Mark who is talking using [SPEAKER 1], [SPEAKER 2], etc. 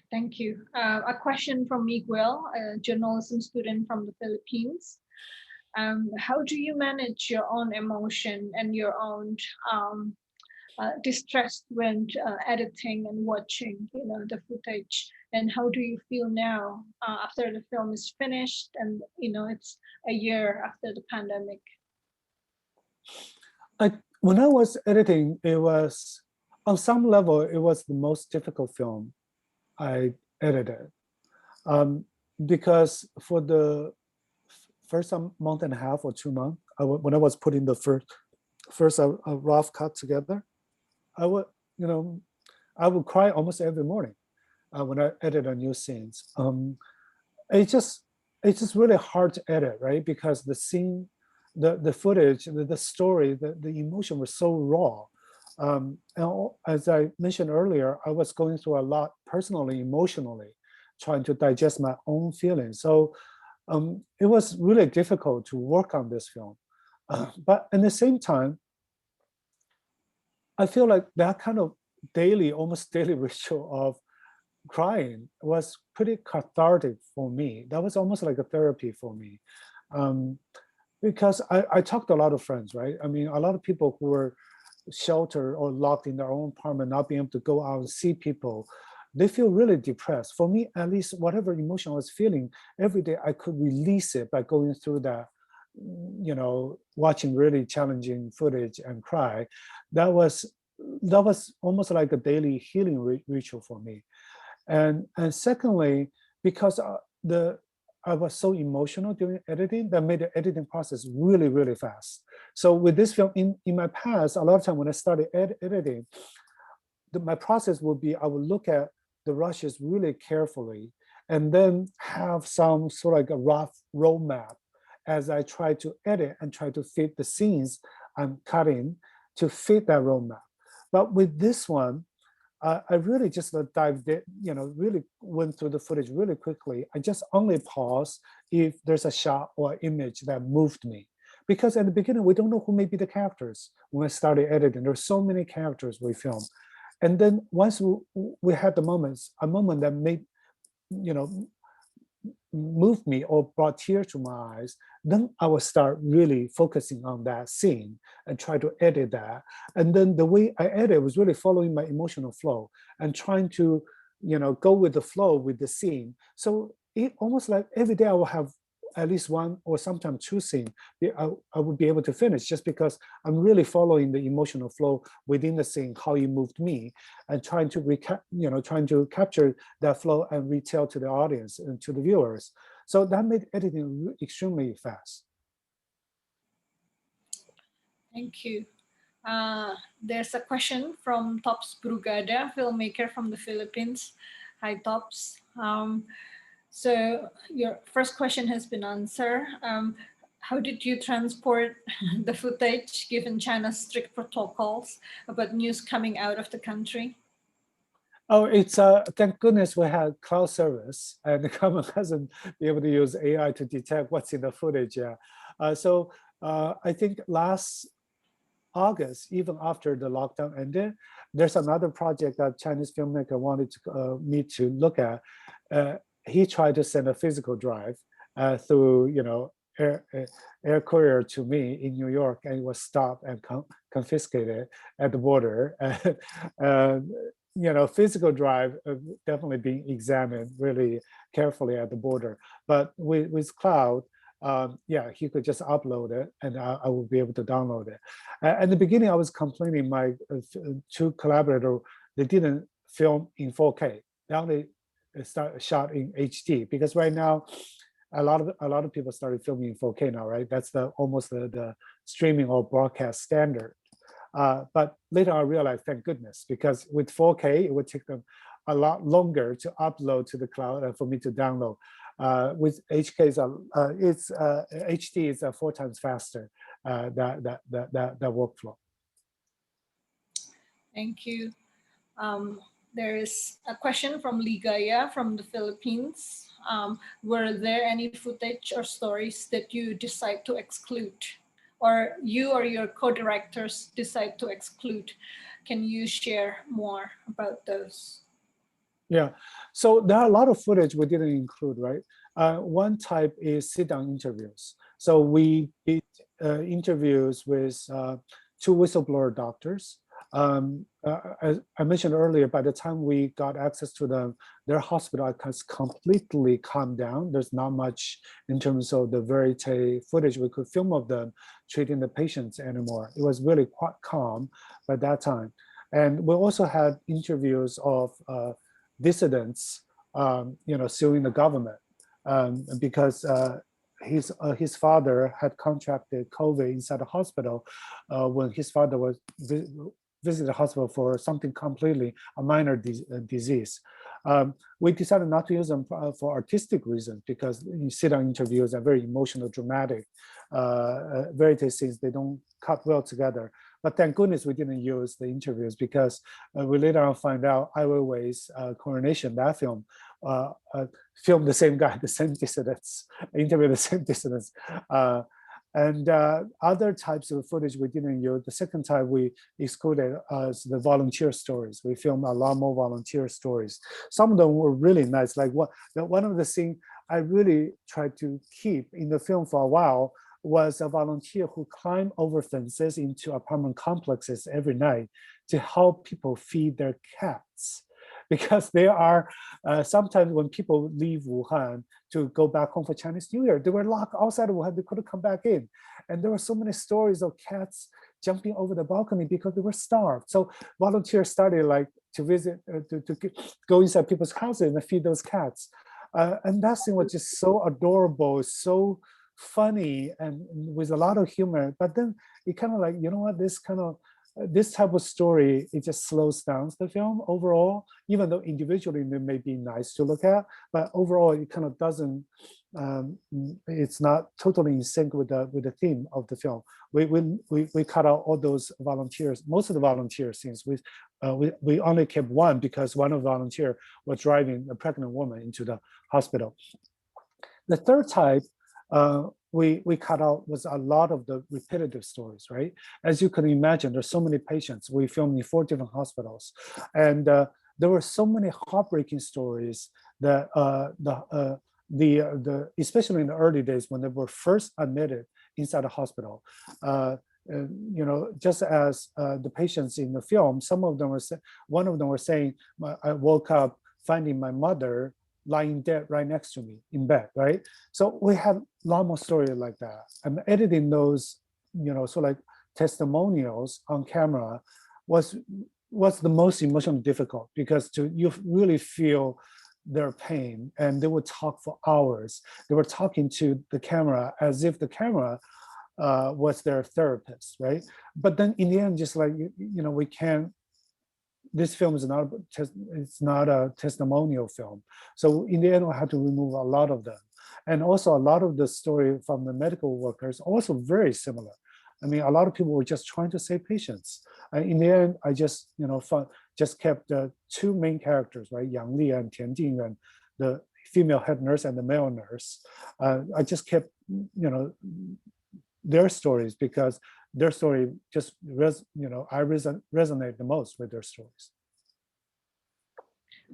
[SPEAKER 1] Thank you. A question from Miguel, a journalism student from the Philippines. How do you manage your own emotion and your own distress when editing and watching, the footage? And how do you feel now after the film is finished and it's a year after the pandemic?
[SPEAKER 2] When I was editing, it was on some level it was the most difficult film I edited, because for the first month and a half or 2 months, when I was putting the first rough cut together, I would cry almost every morning when I edit a new scenes. It's just really hard to edit, right? Because the scene, the footage, the story, the emotion was so raw. And as I mentioned earlier, I was going through a lot personally, emotionally, trying to digest my own feelings. So it was really difficult to work on this film. But at the same time, I feel like that kind of almost daily ritual of crying was pretty cathartic for me. That was almost like a therapy for me. Because I talked to a lot of friends, right? I mean, a lot of people who were sheltered or locked in their own apartment, not being able to go out and see people, they feel really depressed. For me, at least, whatever emotion I was feeling, every day I could release it by going through that, watching really challenging footage and cry. That was almost like a daily healing ritual for me. And secondly, because I was so emotional during editing, that made the editing process really, really fast. So with this film, in my past, a lot of time when I started editing, my process would be I would look at the rushes really carefully and then have some sort of like a rough roadmap as I try to edit and try to fit the scenes I'm cutting to fit that roadmap. But with this one, I really just dived in, really went through the footage really quickly. I just only pause if there's a shot or image that moved me. Because at the beginning, we don't know who may be the characters. When I started editing, there's so many characters we film. And then once we had a moment that made, moved me or brought tears to my eyes, then I would start really focusing on that scene and try to edit that. And then the way I edit was really following my emotional flow and trying to, go with the flow with the scene. So it almost like every day I will have at least one or sometimes two scenes I would be able to finish, just because I'm really following the emotional flow within the scene, how it moved me, and trying to capture that flow and retell to the audience and to the viewers. So that made editing extremely fast.
[SPEAKER 1] Thank you. There's a question from Tops Brugada, filmmaker from the Philippines. Hi, Tops. So your first question has been answered. How did you transport the footage given China's strict protocols about news coming out of the country?
[SPEAKER 2] Oh, it's thank goodness we had cloud service, and the government hasn't been able to use AI to detect what's in the footage. Yeah, so I think last August, even after the lockdown ended, there's another project that Chinese filmmaker wanted me to look at. He tried to send a physical drive through, air courier to me in New York, and it was stopped and confiscated at the border. Physical drive definitely being examined really carefully at the border. But with cloud, he could just upload it, and I would be able to download it. At the beginning, I was complaining my two collaborators, they didn't film in 4K. They only shot in HD, because right now, a lot of people started filming in 4K now, right? That's almost the streaming or broadcast standard. But later I realized, thank goodness, because with 4K, it would take them a lot longer to upload to the cloud and for me to download. With HD is 4 times faster, that workflow.
[SPEAKER 1] Thank you. There is a question from Ligaya from the Philippines. Were there any footage or stories that you decide to exclude, or you or your co-directors decide to exclude? Can you share more about those?
[SPEAKER 2] Yeah, So there are a lot of footage we didn't include, right? One type is sit-down interviews. So we did interviews with two whistleblower doctors. As I mentioned earlier, by the time we got access to their hospital has completely calmed down. There's not much in terms of the verite footage we could film of them treating the patients anymore. It was really quite calm by that time. And we also had interviews of dissidents, suing the government because his father had contracted COVID inside the hospital when his father was visited the hospital for something completely a minor disease. We decided not to use them for artistic reasons because you sit-down interviews are very emotional, dramatic, verite scenes. They don't cut well together. But thank goodness we didn't use the interviews because we later on find out Ai Weiwei's Coronation, that film, filmed the same guy, the same dissidents, interviewed the same dissidents. And other types of footage we didn't use. The second type we excluded is the volunteer stories. We filmed a lot more volunteer stories. Some of them were really nice. Like one of the things I really tried to keep in the film for a while was a volunteer who climbed over fences into apartment complexes every night to help people feed their cats. Because there are sometimes when people leave Wuhan to go back home for Chinese New Year, they were locked outside of Wuhan, they couldn't come back in. And there were so many stories of cats jumping over the balcony because they were starved. So volunteers started like to visit, to go inside people's houses and feed those cats. And that scene was just so adorable, so funny and with a lot of humor. But then it kind of like, you know what, this type of story, it just slows down the film overall, even though individually it may be nice to look at, but overall it kind of doesn't, it's not totally in sync with the theme of the film. We cut out all those volunteers, most of the volunteer scenes. We only kept one because one of the volunteers was driving a pregnant woman into the hospital. The third type, we cut out was a lot of the repetitive stories, right? As you can imagine, there's so many patients. We filmed in 4 different hospitals. And there were so many heartbreaking stories that especially in the early days when they were first admitted inside the hospital, just as the patients in the film, some of them one of them were saying, I woke up finding my mother lying dead right next to me in bed, right? So we have a lot more stories like that. And editing those, so like testimonials on camera was the most emotionally difficult because you really feel their pain, and they would talk for hours. They were talking to the camera as if the camera was their therapist, right? But then in the end, just like, we can't, this film is not, it's not a testimonial film. So in the end, we had to remove a lot of them. And also a lot of the story from the medical workers also very similar. I mean, a lot of people were just trying to save patients. And in the end, I just, just kept the 2 main characters, right? Yang Li and Tian Jing, and the female head nurse and the male nurse. I just kept, their stories because their story just, I resonate the most with their stories.